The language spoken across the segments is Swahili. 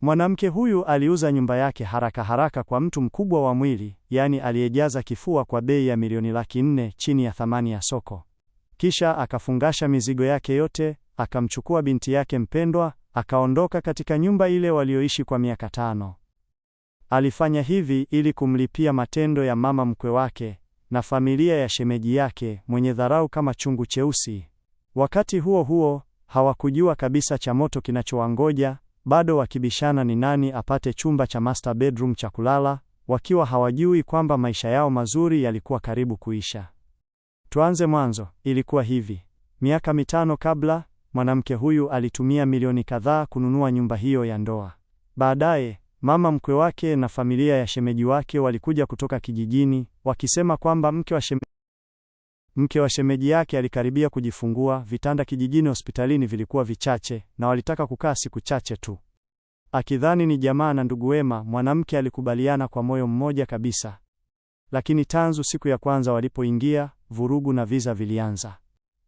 Mwanamke huyu aliuza nyumba yake haraka haraka kwa mtu mkubwa wa mwili, yaani aliyejaza kifua, kwa bei ya milioni 400 chini ya thamani ya soko. Kisha akafungasha mizigo yake yote, akamchukua binti yake mpendwa, akaondoka katika nyumba ile walioishi kwa miaka 5. Alifanya hivi ili kumlipia matendo ya mama mkwe wake na familia ya shemeji yake mwenye dharau kama chungu cheusi. Wakati huo huo, hawakujua kabisa cha moto kinachowangoja, bado wakibishana ni nani apate chumba cha master bedroom cha kulala, wakiwa hawajui kwamba maisha yao mazuri yalikuwa karibu kuisha. Tuanze mwanzo. Ilikuwa hivi: miaka 5 kabla, mwanamke huyu alitumia milioni kadhaa kununua nyumba hiyo ya ndoa. Baadaye, mama mkwe wake na familia ya shemeji wake walikuja kutoka kijijini, wakisema kwamba mke wa shemeji yake alikaribia kujifungua. Vitanda kijijini hospitalini vilikuwa vichache na walitaka kukaa siku chache tu. Akidhani ni jamaa na ndugu wema, mwanamke alikubaliana kwa moyo mmoja kabisa. Lakini tangu siku ya kwanza walipoingia, vurugu na visa vilianza.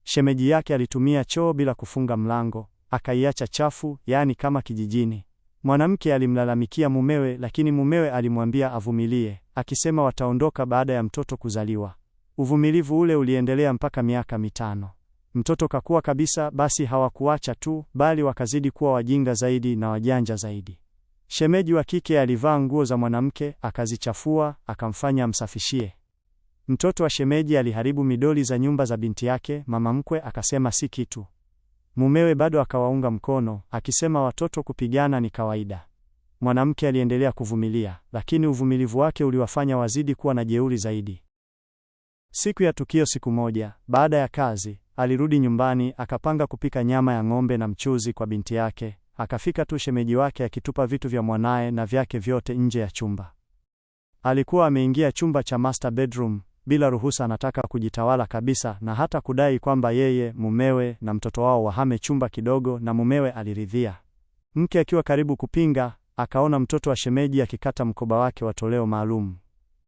Shemeji yake alitumia choo bila kufunga mlango, akaiacha chafu, yaani kama kijijini. Mwanamke alimlalamikia mumewe, lakini mumewe alimwambia avumilie, akisema wataondoka baada ya mtoto kuzaliwa. Uvumilivu ule uliendelea mpaka miaka 5. Mtoto kakua kabisa, basi hawakuacha tu, bali wakazidi kuwa wajinga zaidi na wajanja zaidi. Shemeji wa kike alivaa nguo za mwanamke, akazichafua, akamfanya amsafishie. Mtoto wa shemeji aliharibu midoli za nyumba za binti yake, mama mkwe akasema si kitu. Mumewe bado akawaunga mkono, akisema watoto kupigana ni kawaida. Mwanamke aliendelea kuvumilia, lakini uvumilivu wake uliwafanya wazidi kuwa na jeuri zaidi. Siku ya tukio, siku moja, baada ya kazi, alirudi nyumbani, akapanga kupika nyama ya ng'ombe na mchuzi kwa binti yake. Akafika tu shemeji wake akitupa vitu vya mwanae na vyake vyote nje ya chumba. Alikuwa ameingia chumba cha master bedroom bila ruhusa, anataka kujitawala kabisa na hata kudai kwamba yeye, mumewe na mtoto wao wahame chumba kidogo, na mumewe aliridhia. Mke akiwa karibu kupinga, akaona mtoto wa shemeji akikata mkoba wake wa toleo maalum.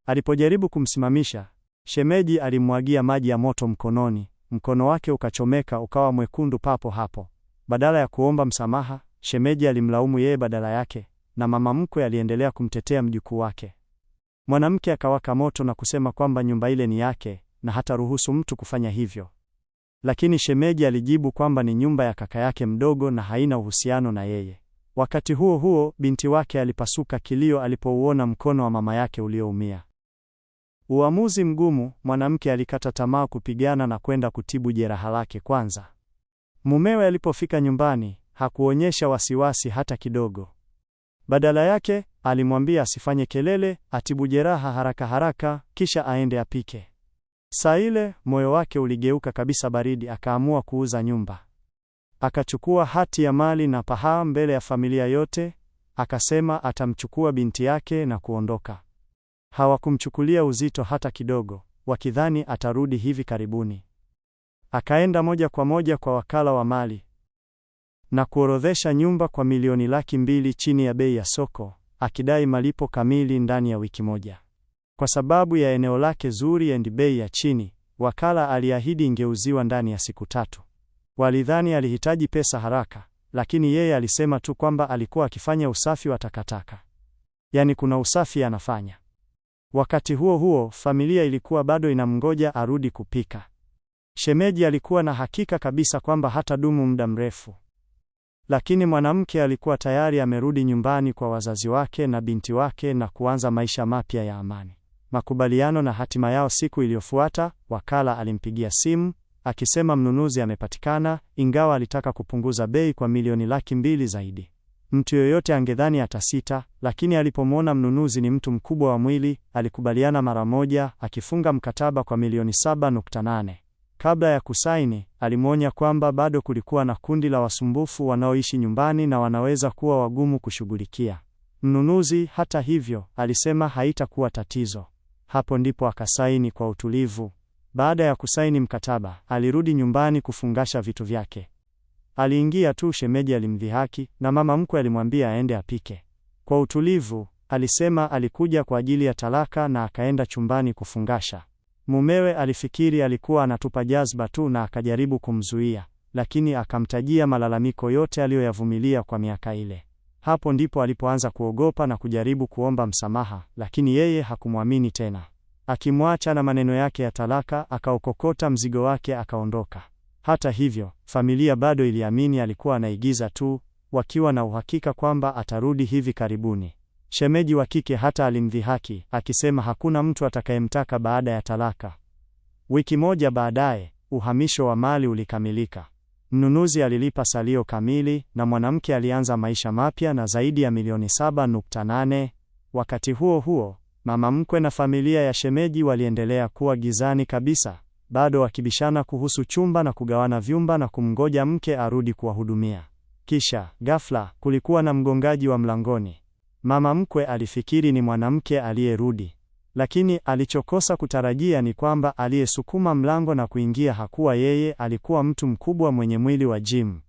Alipojaribu kumsimamisha, shemeji alimwagia maji ya moto mkononi. Mkono wake ukachomeka, ukawa mwekundu papo hapo. Badala ya kuomba msamaha, shemeji alimlaumu yeye badala yake, na mama mkwe aliendelea kumtetea mjukuu wake. Mwanamke akawaka moto na kusema kwamba nyumba ile ni yake na hata ruhusu mtu kufanya hivyo. Lakini shemeji alijibu kwamba ni nyumba ya kaka yake mdogo na haina uhusiano na yeye. Wakati huo huo, binti wake alipasuka kilio alipouona mkono wa mama yake ulioumia. Uamuzi mgumu, mwanamke alikata tamaa kupigana na kwenda kutibu jeraha lake kwanza. Mumewe alipofika nyumbani, hakuonyesha wasiwasi hata kidogo. Badala yake, alimwambia asifanye kelele, atibu jeraha haraka haraka, kisha aende apike. Saa ile, moyo wake uligeuka kabisa baridi, akaamua kuuza nyumba. Akachukua hati ya mali na pahaa mbele ya familia yote, akasema atamchukua binti yake na kuondoka. Hawakumchukulia uzito hata kidogo, wakidhani atarudi hivi karibuni. Akaenda moja kwa moja kwa wakala wa mali na kuorodhesha nyumba kwa milioni 200,000 chini ya bei ya soko, akidai malipo kamili ndani ya wiki moja. Kwa sababu ya eneo lake zuri na bei ya chini, wakala aliahidi ingeuziwa ndani ya siku 3. Walidhani alihitaji pesa haraka, lakini yeye alisema tu kwamba alikuwa akifanya usafi wa takataka. Yaani kuna usafi anafanya. Wakati huo huo, familia ilikuwa bado inamngoja arudi kupika. Shemeji alikuwa na hakika kabisa kwamba hatadumu muda mrefu. Lakini mwanamke alikuwa tayari amerudi nyumbani kwa wazazi wake na binti wake na kuanza maisha mapya ya amani. Makubaliano na hatima yao. Siku iliyofuata, wakala alimpigia simu, akisema mnunuzi amepatikana, ingawa alitaka kupunguza bei kwa milioni 200,000 zaidi. Mtu yoyote angedhani atasita, lakini alipomwona mnunuzi ni mtu mkubwa wa mwili, alikubaliana mara moja, akifunga mkataba kwa milioni 7.8. Kabla ya kusaini, alimwonya kwamba bado kulikuwa na kundi la wasumbufu wanaoishi nyumbani na wanaweza kuwa wagumu kushughulikia. Mnunuzi, hata hivyo, alisema haitakuwa tatizo. Hapo ndipo akasaini kwa utulivu. Baada ya kusaini mkataba, alirudi nyumbani kufungasha vitu vyake. Aliingia tu, shemeji alimdhihaki na mama mkwe alimwambia aende apike. Kwa utulivu, alisema alikuja kwa ajili ya talaka na akaenda chumbani kufungasha. Mumewe alifikiri alikuwa anatupa jazba tu na akajaribu kumzuia, lakini akamtajia malalamiko yote aliyoyavumilia kwa miaka ile. Hapo ndipo alipoanza kuogopa na kujaribu kuomba msamaha, lakini yeye hakumwamini tena. Akimwacha na maneno yake ya talaka, akaukokota mzigo wake akaondoka. Hata hivyo, familia bado iliamini alikuwa anaigiza tu, wakiwa na uhakika kwamba atarudi hivi karibuni. Shemeji wa kike hata alimdhihaki, akisema hakuna mtu atakayemtaka baada ya talaka. Wiki moja baadaye, uhamisho wa mali ulikamilika. Mnunuzi alilipa salio kamili na mwanamke alianza maisha mapya na zaidi ya milioni 7.8. Wakati huo huo, mama mkwe na familia ya shemeji waliendelea kuwa gizani kabisa, bado wakibishana kuhusu chumba na kugawana vyumba na kumngoja mke arudi kuwahudumia. Kisha, ghafla, kulikuwa na mgongaji wa mlangoni. Mama mkwe alifikiri ni mwanamke aliyerudi, lakini alichokosa kutarajia ni kwamba aliyesukuma mlango na kuingia hakuwa yeye, alikuwa mtu mkubwa mwenye mwili wa gym.